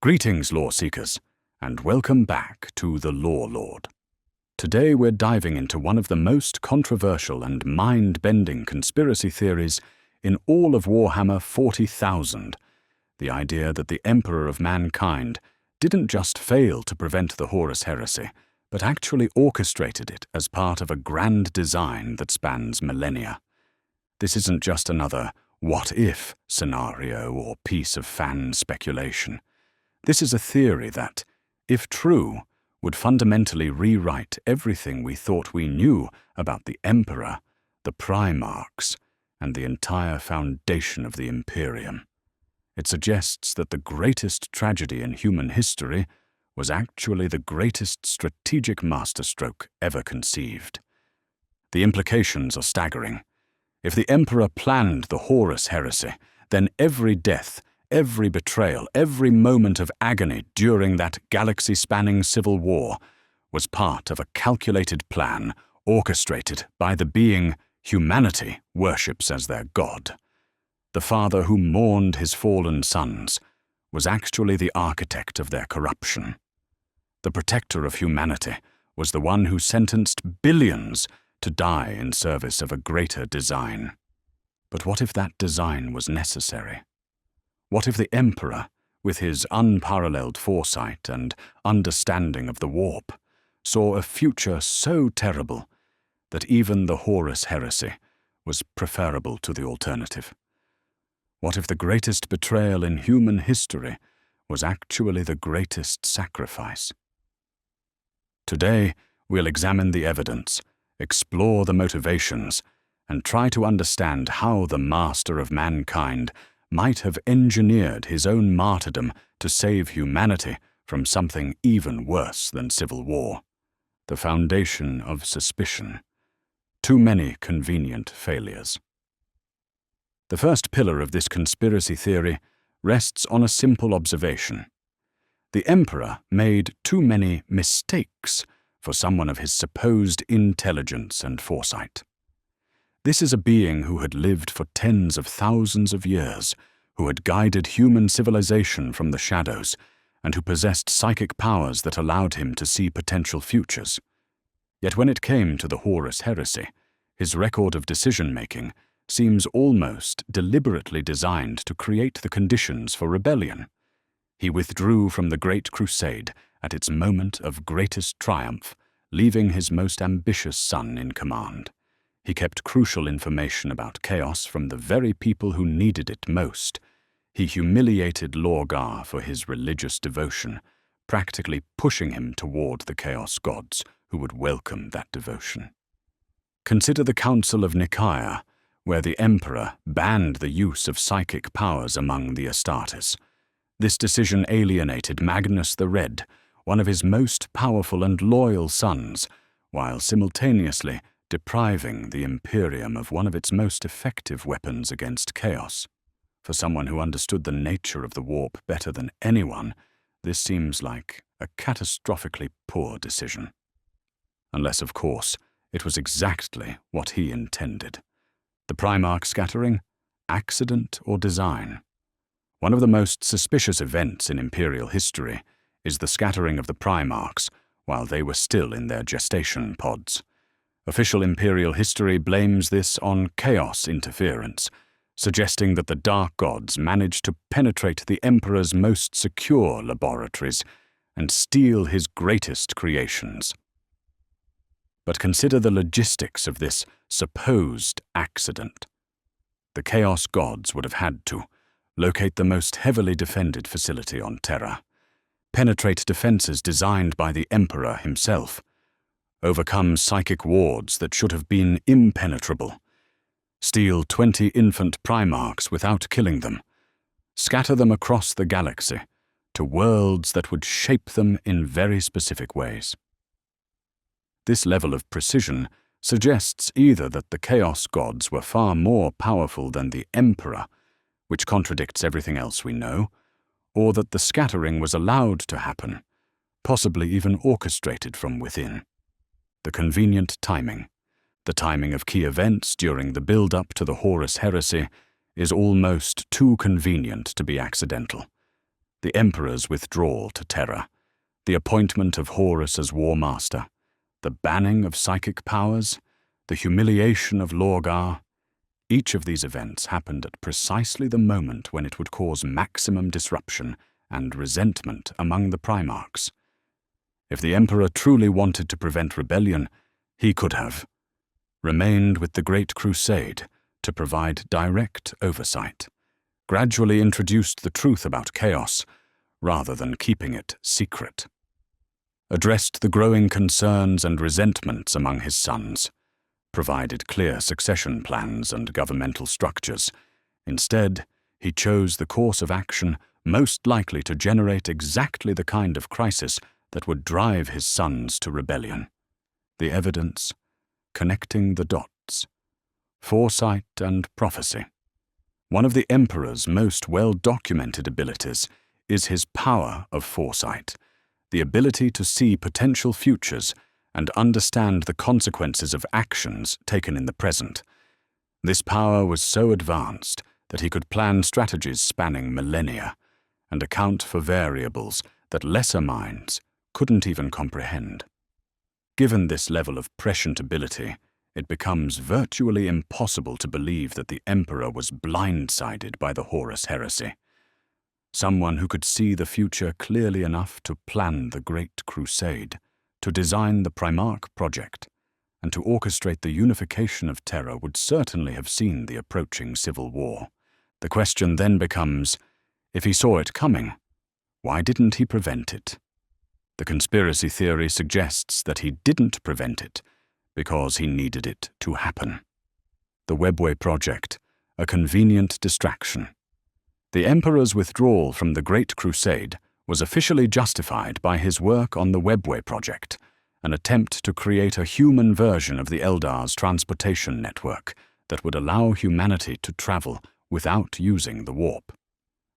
Greetings, Lore Seekers, and welcome back to the Lore Lord. Today we're diving into one of the most controversial and mind-bending conspiracy theories in all of Warhammer 40,000, the idea that the Emperor of Mankind didn't just fail to prevent the Horus Heresy, but actually orchestrated it as part of a grand design that spans millennia. This isn't just another what-if scenario or piece of fan speculation. This is a theory that, if true, would fundamentally rewrite everything we thought we knew about the Emperor, the Primarchs, and the entire foundation of the Imperium. It suggests that the greatest tragedy in human history was actually the greatest strategic masterstroke ever conceived. The implications are staggering. If the Emperor planned the Horus Heresy, then every death, every betrayal, every moment of agony during that galaxy-spanning civil war was part of a calculated plan orchestrated by the being humanity worships as their god. The father who mourned his fallen sons was actually the architect of their corruption. The protector of humanity was the one who sentenced billions to die in service of a greater design. But what if that design was necessary? What if the Emperor, with his unparalleled foresight and understanding of the warp, saw a future so terrible that even the Horus Heresy was preferable to the alternative? What if the greatest betrayal in human history was actually the greatest sacrifice? Today, we'll examine the evidence, explore the motivations, and try to understand how the Master of Mankind might have engineered his own martyrdom to save humanity from something even worse than civil war. The foundation of suspicion. Too many convenient failures. The first pillar of this conspiracy theory rests on a simple observation. The Emperor made too many mistakes for someone of his supposed intelligence and foresight. This is a being who had lived for tens of thousands of years, who had guided human civilization from the shadows, and who possessed psychic powers that allowed him to see potential futures. Yet when it came to the Horus Heresy, his record of decision-making seems almost deliberately designed to create the conditions for rebellion. He withdrew from the Great Crusade at its moment of greatest triumph, leaving his most ambitious son in command. He kept crucial information about chaos from the very people who needed it most. He humiliated Lorgar for his religious devotion, practically pushing him toward the Chaos Gods, who would welcome that devotion. Consider the Council of Nicaea, where the Emperor banned the use of psychic powers among the Astartes. This decision alienated Magnus the Red, one of his most powerful and loyal sons, while simultaneously depriving the Imperium of one of its most effective weapons against chaos. For someone who understood the nature of the warp better than anyone, this seems like a catastrophically poor decision. Unless, of course, it was exactly what he intended. The Primarch scattering? Accident or design? One of the most suspicious events in Imperial history is the scattering of the Primarchs while they were still in their gestation pods. Official Imperial history blames this on chaos interference, suggesting that the Dark Gods managed to penetrate the Emperor's most secure laboratories and steal his greatest creations. But consider the logistics of this supposed accident. The Chaos Gods would have had to locate the most heavily defended facility on Terra, penetrate defenses designed by the Emperor himself, overcome psychic wards that should have been impenetrable, steal 20 infant Primarchs without killing them, scatter them across the galaxy to worlds that would shape them in very specific ways. This level of precision suggests either that the Chaos Gods were far more powerful than the Emperor, which contradicts everything else we know, or that the scattering was allowed to happen, possibly even orchestrated from within. The convenient timing, the timing of key events during the build-up to the Horus Heresy, is almost too convenient to be accidental. the Emperor's withdrawal to Terra, the appointment of Horus as War Master, the banning of psychic powers, the humiliation of Lorgar. Each of these events happened at precisely the moment when it would cause maximum disruption and resentment among the Primarchs. If the Emperor truly wanted to prevent rebellion, he could have remained with the Great Crusade to provide direct oversight, gradually introduced the truth about chaos rather than keeping it secret, addressed the growing concerns and resentments among his sons, provided clear succession plans and governmental structures. Instead, he chose the course of action most likely to generate exactly the kind of crisis that would drive his sons to rebellion. The evidence, connecting the dots, foresight and prophecy. One of the Emperor's most well-documented abilities is his power of foresight, the ability to see potential futures and understand the consequences of actions taken in the present. This power was so advanced that he could plan strategies spanning millennia and account for variables that lesser minds couldn't even comprehend. Given this level of prescient ability, it becomes virtually impossible to believe that the Emperor was blindsided by the Horus Heresy. Someone who could see the future clearly enough to plan the Great Crusade, to design the Primarch project, and to orchestrate the unification of Terra would certainly have seen the approaching civil war. The question then becomes, if he saw it coming, why didn't he prevent it? The conspiracy theory suggests that he didn't prevent it because he needed it to happen. The Webway project, a convenient distraction. The Emperor's withdrawal from the Great Crusade was officially justified by his work on the Webway project, an attempt to create a human version of the Eldar's transportation network that would allow humanity to travel without using the warp.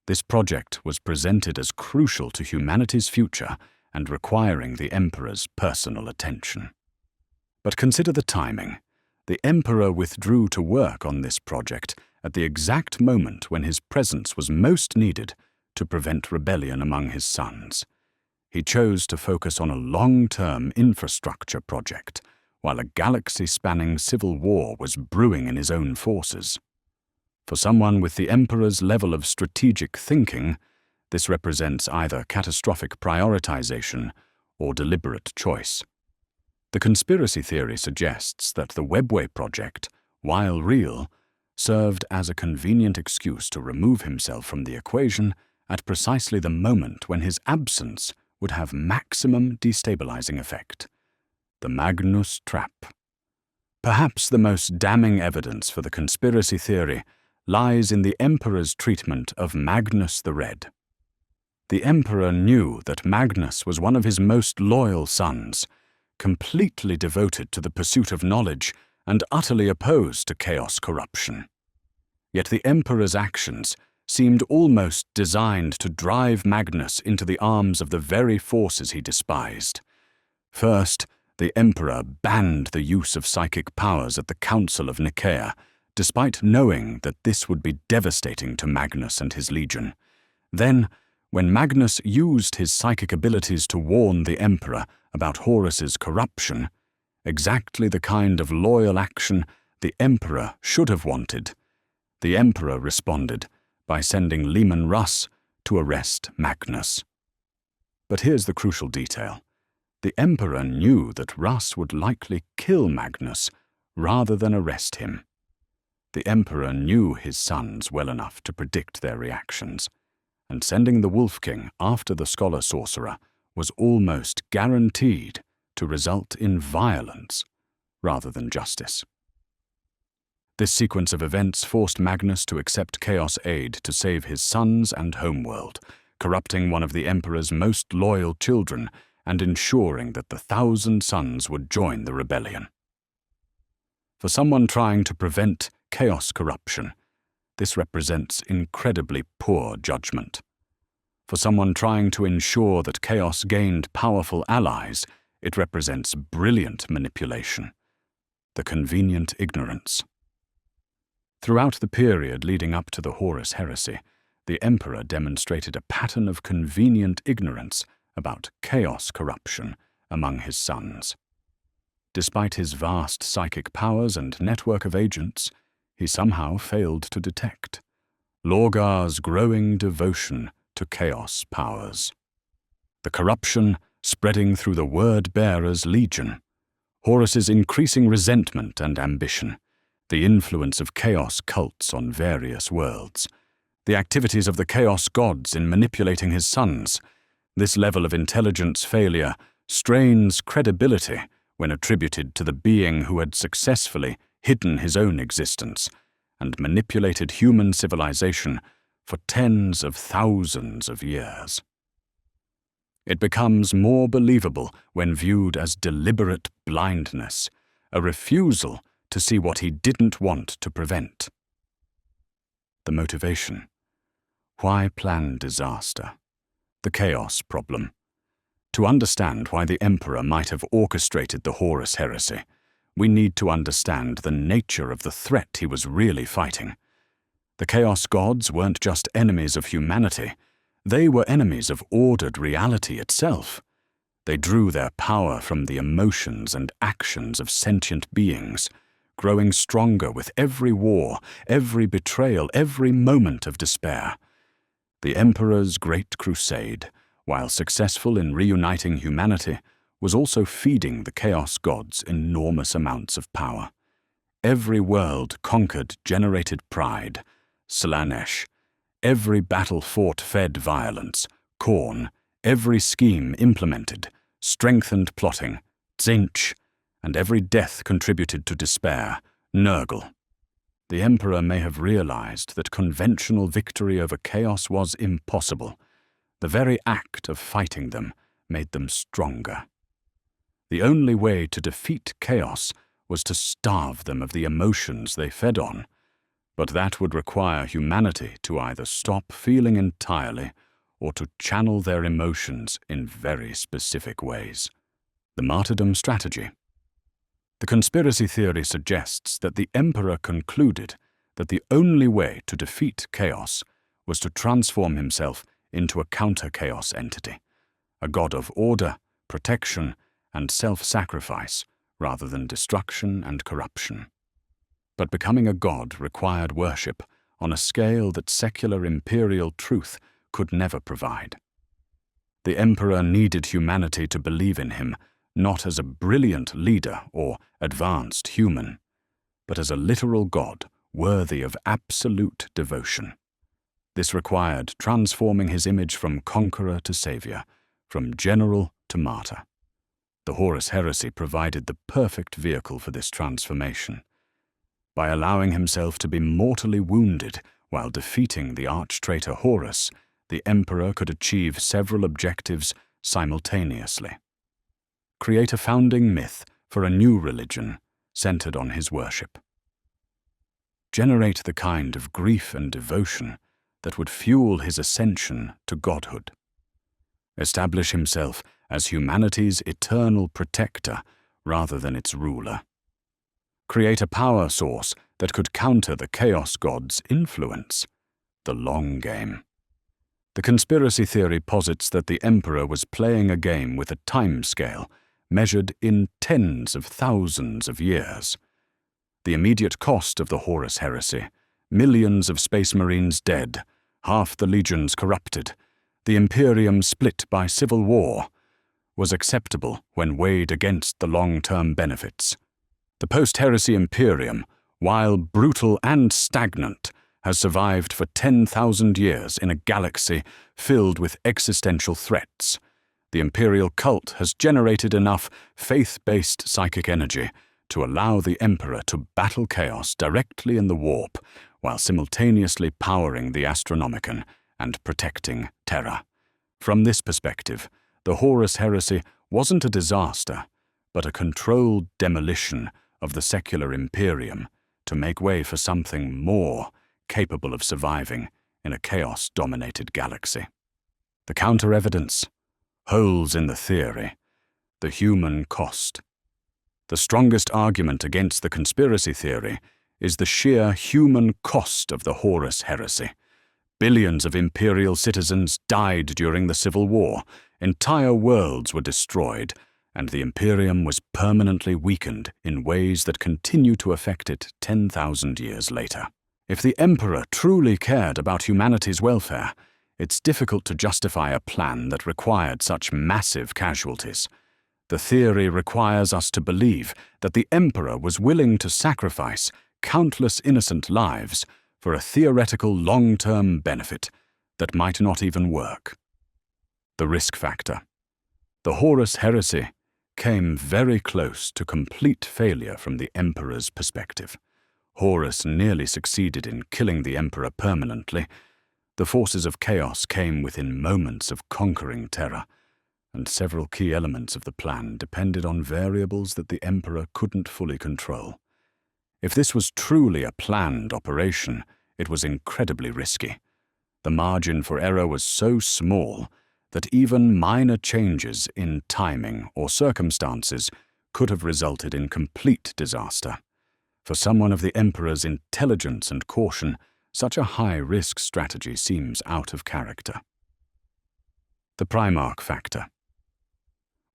This project was presented as crucial to humanity's future and requiring the Emperor's personal attention. But consider the timing. The Emperor withdrew to work on this project at the exact moment when his presence was most needed to prevent rebellion among his sons. He chose to focus on a long-term infrastructure project, while a galaxy-spanning civil war was brewing in his own forces. For someone with the Emperor's level of strategic thinking, this represents either catastrophic prioritization or deliberate choice. The conspiracy theory suggests that the Webway project, while real, served as a convenient excuse to remove himself from the equation at precisely the moment when his absence would have maximum destabilizing effect. The Magnus Trap. Perhaps the most damning evidence for the conspiracy theory lies in the Emperor's treatment of Magnus the Red. The Emperor knew that Magnus was one of his most loyal sons, completely devoted to the pursuit of knowledge and utterly opposed to chaos corruption. Yet the Emperor's actions seemed almost designed to drive Magnus into the arms of the very forces he despised. First, the Emperor banned the use of psychic powers at the Council of Nicaea, despite knowing that this would be devastating to Magnus and his legion. Then, when Magnus used his psychic abilities to warn the Emperor about Horus's corruption, exactly the kind of loyal action the Emperor should have wanted, the Emperor responded by sending Leman Russ to arrest Magnus. But here's the crucial detail. The Emperor knew that Russ would likely kill Magnus rather than arrest him. The Emperor knew his sons well enough to predict their reactions, and sending the Wolf King after the Scholar Sorcerer was almost guaranteed to result in violence rather than justice. This sequence of events forced Magnus to accept Chaos aid to save his sons and homeworld, corrupting one of the Emperor's most loyal children and ensuring that the 1,000 sons would join the rebellion. For someone trying to prevent chaos corruption, this represents incredibly poor judgment. For someone trying to ensure that chaos gained powerful allies, it represents brilliant manipulation, the convenient ignorance. Throughout the period leading up to the Horus Heresy, the Emperor demonstrated a pattern of convenient ignorance about chaos corruption among his sons. Despite his vast psychic powers and network of agents, he somehow failed to detect Lorgar's growing devotion to chaos powers. The corruption spreading through the word-bearer's legion, Horus's increasing resentment and ambition, the influence of chaos cults on various worlds, the activities of the chaos gods in manipulating his sons. This level of intelligence failure strains credibility when attributed to the being who had successfully hidden his own existence and manipulated human civilization for tens of thousands of years. It becomes more believable when viewed as deliberate blindness, a refusal to see what he didn't want to prevent. The motivation. Why plan disaster? The chaos problem. To understand why the Emperor might have orchestrated the Horus Heresy, we need to understand the nature of the threat he was really fighting. The chaos gods weren't just enemies of humanity, they were enemies of ordered reality itself. They drew their power from the emotions and actions of sentient beings, growing stronger with every war, every betrayal, every moment of despair. The Emperor's great crusade, while successful in reuniting humanity, was also feeding the chaos gods enormous amounts of power. Every world conquered generated pride, Slanesh. Every battle fought fed violence, Khorne. Every scheme implemented, strengthened plotting, Tzeentch. And every death contributed to despair, Nurgle. The Emperor may have realized that conventional victory over chaos was impossible. The very act of fighting them made them stronger. The only way to defeat chaos was to starve them of the emotions they fed on, but that would require humanity to either stop feeling entirely or to channel their emotions in very specific ways. The martyrdom strategy. The conspiracy theory suggests that the Emperor concluded that the only way to defeat chaos was to transform himself into a counter-chaos entity, a god of order, protection, and self-sacrifice rather than destruction and corruption. But becoming a god required worship on a scale that secular imperial truth could never provide. The Emperor needed humanity to believe in him not as a brilliant leader or advanced human, but as a literal god worthy of absolute devotion. This required transforming his image from conqueror to savior, from general to martyr. The Horus Heresy provided the perfect vehicle for this transformation. By allowing himself to be mortally wounded while defeating the arch-traitor Horus, the Emperor could achieve several objectives simultaneously. Create a founding myth for a new religion centered on his worship. Generate the kind of grief and devotion that would fuel his ascension to godhood. Establish himself as humanity's eternal protector rather than its ruler. Create a power source that could counter the chaos god's influence. The long game. The conspiracy theory posits that the Emperor was playing a game with a time scale measured in tens of thousands of years. The immediate cost of the Horus Heresy, millions of Space Marines dead, half the legions corrupted, the Imperium split by civil war, was acceptable when weighed against the long-term benefits. The post-heresy Imperium, while brutal and stagnant, has survived for 10,000 years in a galaxy filled with existential threats. The imperial cult has generated enough faith-based psychic energy to allow the Emperor to battle chaos directly in the warp, while simultaneously powering the Astronomicon and protecting Terra. From this perspective, the Horus Heresy wasn't a disaster, but a controlled demolition of the secular Imperium to make way for something more capable of surviving in a chaos-dominated galaxy. The counter-evidence, holes in the theory, the human cost. The strongest argument against the conspiracy theory is the sheer human cost of the Horus Heresy. Billions of imperial citizens died during the Civil War, entire worlds were destroyed, and the Imperium was permanently weakened in ways that continue to affect it 10,000 years later. If the Emperor truly cared about humanity's welfare, it's difficult to justify a plan that required such massive casualties. The theory requires us to believe that the Emperor was willing to sacrifice countless innocent lives for a theoretical long-term benefit that might not even work. The risk factor. The Horus Heresy came very close to complete failure from the Emperor's perspective. Horus nearly succeeded in killing the Emperor permanently. The forces of chaos came within moments of conquering terror, and several key elements of the plan depended on variables that the Emperor couldn't fully control. If this was truly a planned operation, it was incredibly risky. The margin for error was so small that even minor changes in timing or circumstances could have resulted in complete disaster. For someone of the Emperor's intelligence and caution, such a high-risk strategy seems out of character. The Primarch factor.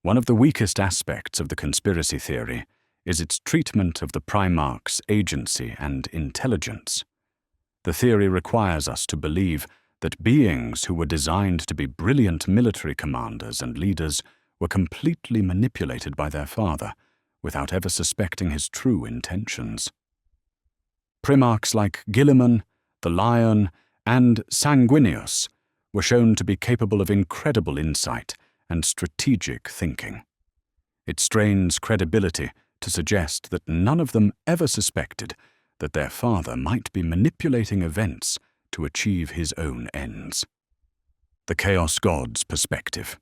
One of the weakest aspects of the conspiracy theory is its treatment of the Primarch's agency and intelligence. The theory requires us to believe that beings who were designed to be brilliant military commanders and leaders were completely manipulated by their father, without ever suspecting his true intentions. Primarchs like Guilliman, the Lion, and Sanguinius were shown to be capable of incredible insight and strategic thinking. It strains credibility to suggest that none of them ever suspected that their father might be manipulating events to achieve his own ends. The Chaos God's perspective.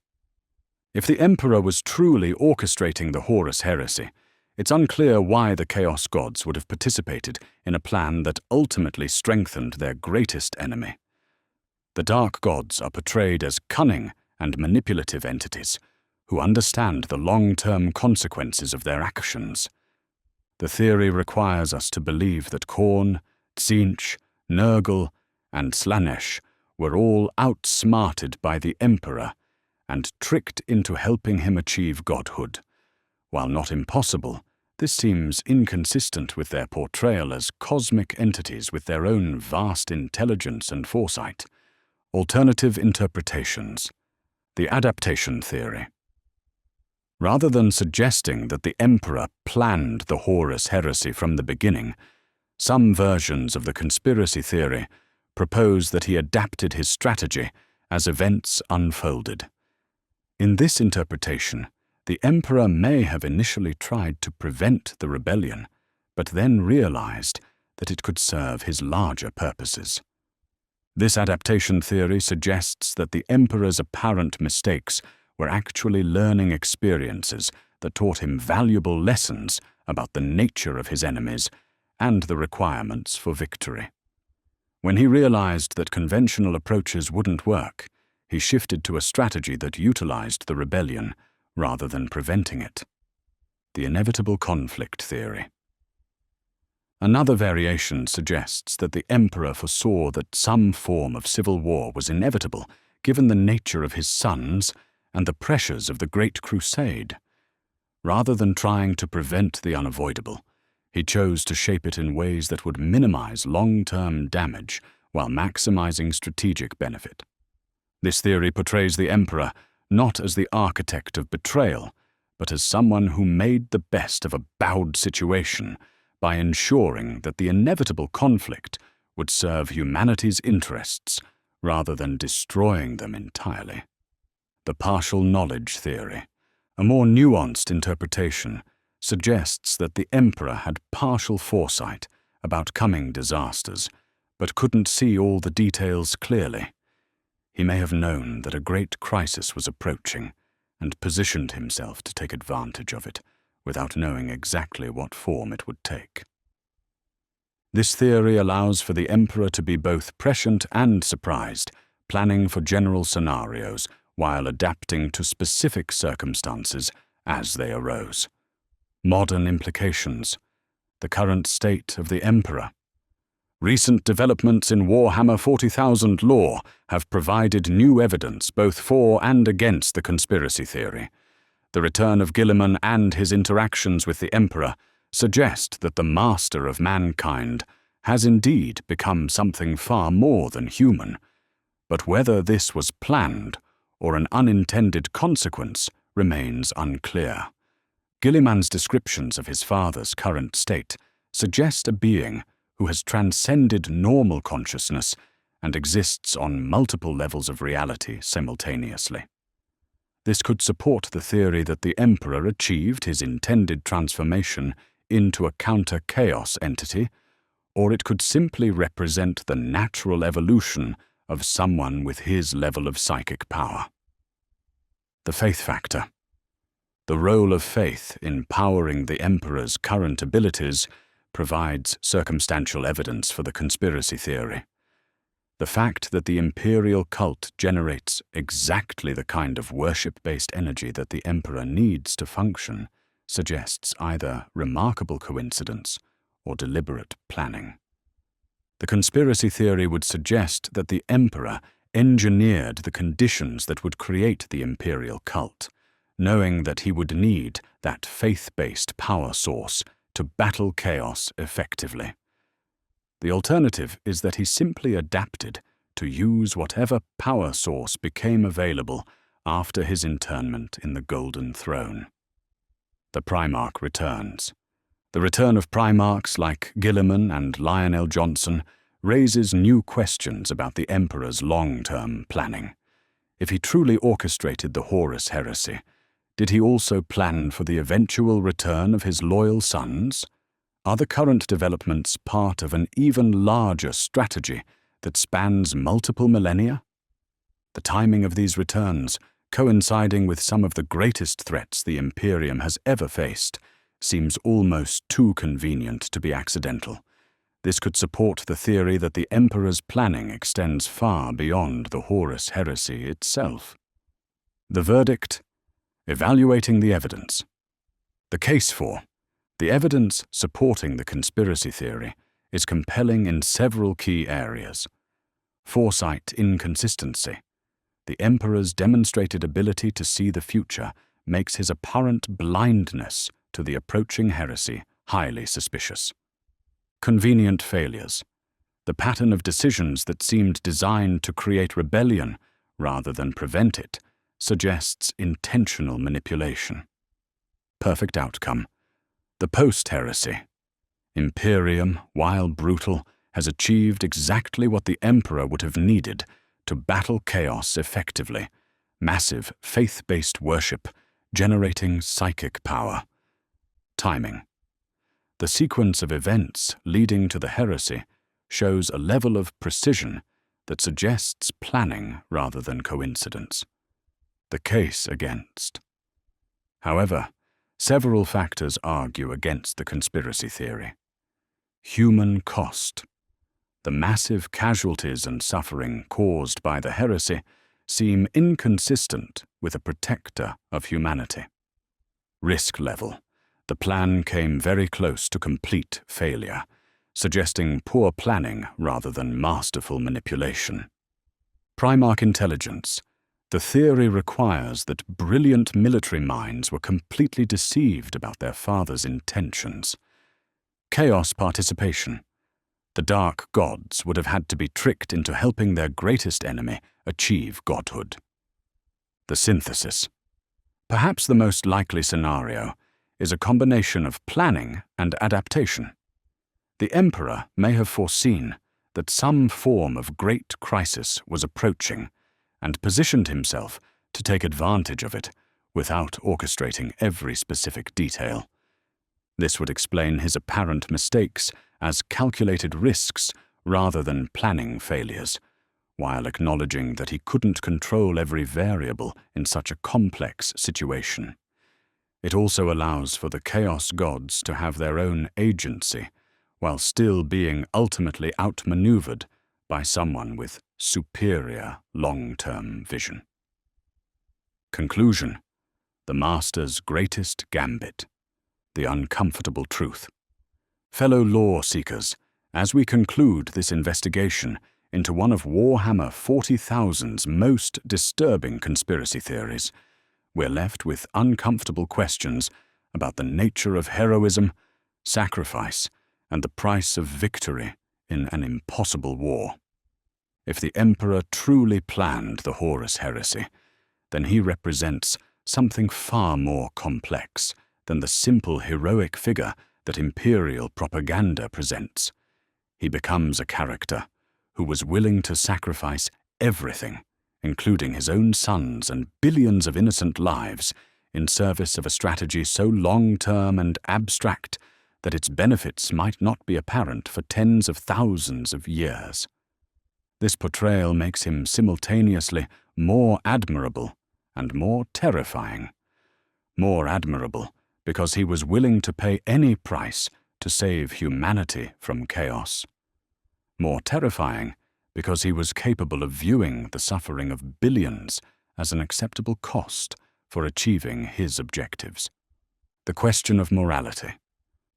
If the Emperor was truly orchestrating the Horus Heresy, it's unclear why the Chaos Gods would have participated in a plan that ultimately strengthened their greatest enemy. The Dark Gods are portrayed as cunning and manipulative entities who understand the long-term consequences of their actions. The theory requires us to believe that Khorne, Tzeentch, Nurgle, and Slaanesh were all outsmarted by the Emperor and tricked into helping him achieve godhood. While not impossible, this seems inconsistent with their portrayal as cosmic entities with their own vast intelligence and foresight. Alternative interpretations. The adaptation theory. Rather than suggesting that the Emperor planned the Horus Heresy from the beginning, some versions of the conspiracy theory propose that he adapted his strategy as events unfolded. In this interpretation, the Emperor may have initially tried to prevent the rebellion, but then realized that it could serve his larger purposes. This adaptation theory suggests that the Emperor's apparent mistakes were actually learning experiences that taught him valuable lessons about the nature of his enemies and the requirements for victory. When he realized that conventional approaches wouldn't work, he shifted to a strategy that utilized the rebellion rather than preventing it. The inevitable conflict theory. Another variation suggests that the Emperor foresaw that some form of civil war was inevitable given the nature of his sons and the pressures of the Great Crusade. Rather than trying to prevent the unavoidable, he chose to shape it in ways that would minimize long-term damage while maximizing strategic benefit. This theory portrays the Emperor not as the architect of betrayal, but as someone who made the best of a bowed situation by ensuring that the inevitable conflict would serve humanity's interests rather than destroying them entirely. The partial knowledge theory, a more nuanced interpretation, suggests that the Emperor had partial foresight about coming disasters, but couldn't see all the details clearly. He may have known that a great crisis was approaching and positioned himself to take advantage of it, without knowing exactly what form it would take. This theory allows for the Emperor to be both prescient and surprised, planning for general scenarios while adapting to specific circumstances as they arose. Modern implications. The current state of the Emperor. Recent developments in Warhammer 40,000 lore have provided new evidence both for and against the conspiracy theory. The return of Guilliman and his interactions with the Emperor suggest that the master of mankind has indeed become something far more than human. But whether this was planned or an unintended consequence remains unclear. Guilliman's descriptions of his father's current state suggest a being who has transcended normal consciousness and exists on multiple levels of reality simultaneously. This could support the theory that the Emperor achieved his intended transformation into a counter-chaos entity, or it could simply represent the natural evolution of someone with his level of psychic power. The faith factor. The role of faith in powering the Emperor's current abilities provides circumstantial evidence for the conspiracy theory. The fact that the imperial cult generates exactly the kind of worship-based energy that the Emperor needs to function suggests either remarkable coincidence or deliberate planning. The conspiracy theory would suggest that the Emperor engineered the conditions that would create the imperial cult, knowing that he would need that faith-based power source to battle chaos effectively. The alternative is that he simply adapted to use whatever power source became available after his internment in the Golden Throne. The Primarch returns. The return of Primarchs like Guilliman and Lionel Johnson raises new questions about the Emperor's long-term planning. If he truly orchestrated the Horus Heresy, did he also plan for the eventual return of his loyal sons? Are the current developments part of an even larger strategy that spans multiple millennia? The timing of these returns, coinciding with some of the greatest threats the Imperium has ever faced, seems almost too convenient to be accidental. This could support the theory that the Emperor's planning extends far beyond the Horus Heresy itself. The verdict: evaluating the evidence. The case for the evidence supporting the conspiracy theory is compelling in several key areas. Foresight inconsistency. The Emperor's demonstrated ability to see the future makes his apparent blindness to the approaching heresy highly suspicious. Convenient failures. The pattern of decisions that seemed designed to create rebellion rather than prevent it suggests intentional manipulation. Perfect outcome. The post-heresy. Imperium, while brutal, has achieved exactly what the Emperor would have needed to battle chaos effectively: massive faith-based worship, generating psychic power. Timing. The sequence of events leading to the heresy shows a level of precision that suggests planning rather than coincidence. The case against. However, several factors argue against the conspiracy theory. Human cost. The massive casualties and suffering caused by the heresy seem inconsistent with a protector of humanity. Risk level. The plan came very close to complete failure, suggesting poor planning rather than masterful manipulation. Primarch intelligence. The theory requires that brilliant military minds were completely deceived about their father's intentions. Chaos participation. The dark gods would have had to be tricked into helping their greatest enemy achieve godhood. The synthesis. Perhaps the most likely scenario is a combination of planning and adaptation. The Emperor may have foreseen that some form of great crisis was approaching and positioned himself to take advantage of it without orchestrating every specific detail. This would explain his apparent mistakes as calculated risks rather than planning failures, while acknowledging that he couldn't control every variable in such a complex situation. It also allows for the Chaos Gods to have their own agency, while still being ultimately outmaneuvered by someone with superior long-term vision. Conclusion: the Master's greatest gambit. The uncomfortable truth. Fellow lore seekers, As we conclude this investigation into one of Warhammer 40,000's most disturbing conspiracy theories, we're left with uncomfortable questions about the nature of heroism, sacrifice, and the price of victory in an impossible war. If the Emperor truly planned the Horus Heresy, then he represents something far more complex than the simple heroic figure that imperial propaganda presents. He becomes a character who was willing to sacrifice everything, including his own sons and billions of innocent lives, in service of a strategy so long-term and abstract that its benefits might not be apparent for tens of thousands of years. This portrayal makes him simultaneously more admirable and more terrifying. More admirable because he was willing to pay any price to save humanity from chaos. More terrifying because he was capable of viewing the suffering of billions as an acceptable cost for achieving his objectives. The question of morality.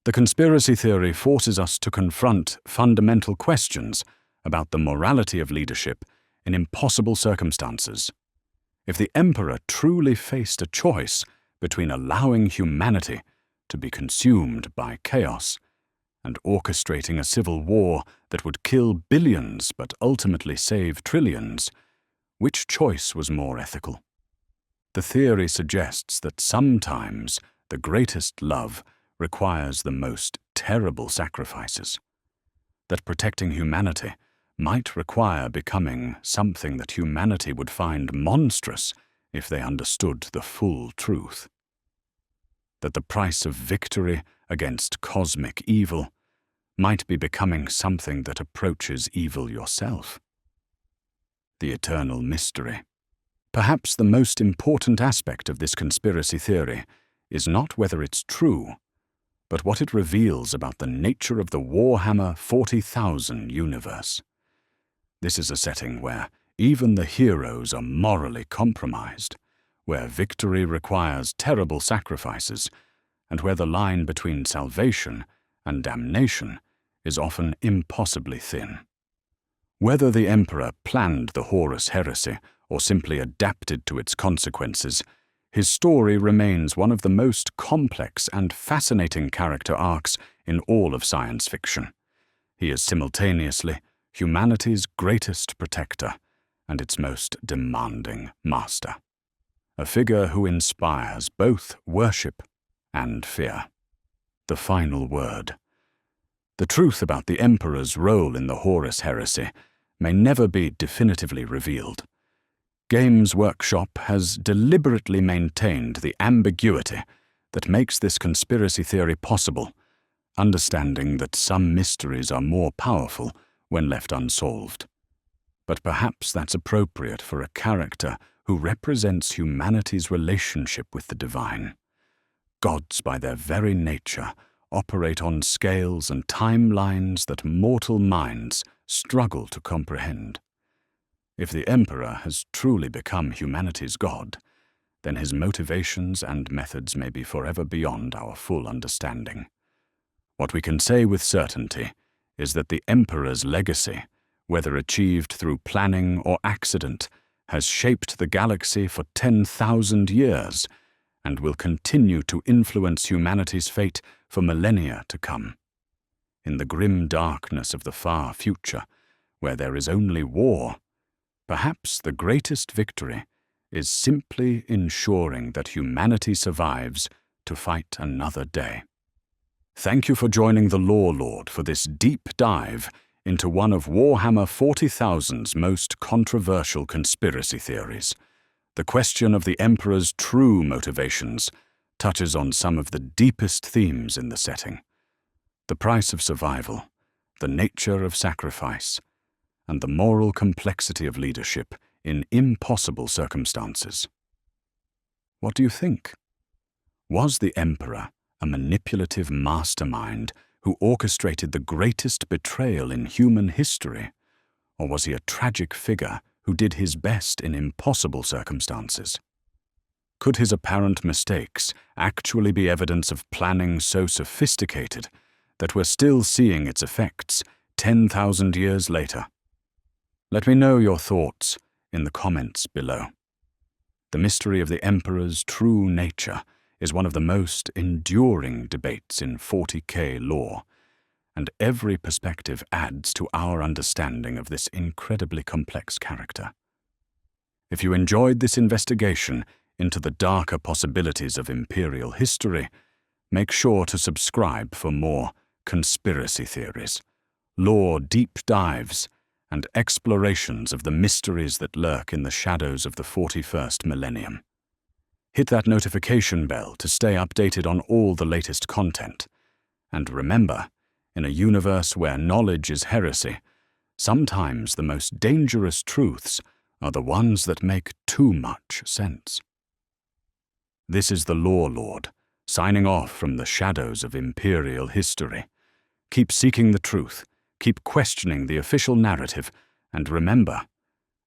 The conspiracy theory forces us to confront fundamental questions about the morality of leadership in impossible circumstances. If the Emperor truly faced a choice between allowing humanity to be consumed by chaos and orchestrating a civil war that would kill billions but ultimately save trillions, which choice was more ethical? The theory suggests that sometimes the greatest love requires the most terrible sacrifices, that protecting humanity might require becoming something that humanity would find monstrous if they understood the full truth, that the price of victory against cosmic evil might be becoming something that approaches evil yourself. The eternal mystery. Perhaps the most important aspect of this conspiracy theory is not whether it's true, but what it reveals about the nature of the Warhammer 40,000 universe. This is a setting where even the heroes are morally compromised, where victory requires terrible sacrifices, and where the line between salvation and damnation is often impossibly thin. Whether the Emperor planned the Horus Heresy or simply adapted to its consequences, his story remains one of the most complex and fascinating character arcs in all of science fiction. He is simultaneously humanity's greatest protector and its most demanding master. A figure who inspires both worship and fear. The final word. The truth about the Emperor's role in the Horus Heresy may never be definitively revealed. Games Workshop has deliberately maintained the ambiguity that makes this conspiracy theory possible, understanding that some mysteries are more powerful when left unsolved. But perhaps that's appropriate for a character who represents humanity's relationship with the divine. Gods, by their very nature, operate on scales and timelines that mortal minds struggle to comprehend. If the Emperor has truly become humanity's god, then his motivations and methods may be forever beyond our full understanding. What we can say with certainty is that the Emperor's legacy, whether achieved through planning or accident, has shaped the galaxy for 10,000 years and will continue to influence humanity's fate for millennia to come. In the grim darkness of the far future, where there is only war, perhaps the greatest victory is simply ensuring that humanity survives to fight another day. Thank you for joining the Lore Lord for this deep dive into one of Warhammer 40,000's most controversial conspiracy theories. The question of the Emperor's true motivations touches on some of the deepest themes in the setting: the price of survival, the nature of sacrifice, and the moral complexity of leadership in impossible circumstances. What do you think? Was the Emperor a manipulative mastermind who orchestrated the greatest betrayal in human history, or was he a tragic figure who did his best in impossible circumstances? Could his apparent mistakes actually be evidence of planning so sophisticated that we're still seeing its effects 10,000 years later. Let me know your thoughts in the comments below. The mystery of the Emperor's true nature is one of the most enduring debates in 40k lore, and every perspective adds to our understanding of this incredibly complex character. If you enjoyed this investigation into the darker possibilities of Imperial history, make sure to subscribe for more conspiracy theories, lore deep dives, and explorations of the mysteries that lurk in the shadows of the 41st millennium. Hit that notification bell to stay updated on all the latest content. And remember, in a universe where knowledge is heresy, sometimes the most dangerous truths are the ones that make too much sense. This is the Lore Lord, signing off from the shadows of Imperial history. Keep seeking the truth, keep questioning the official narrative, and remember,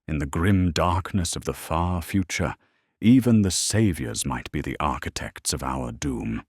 in the grim darkness of the far future, even the saviors might be the architects of our doom.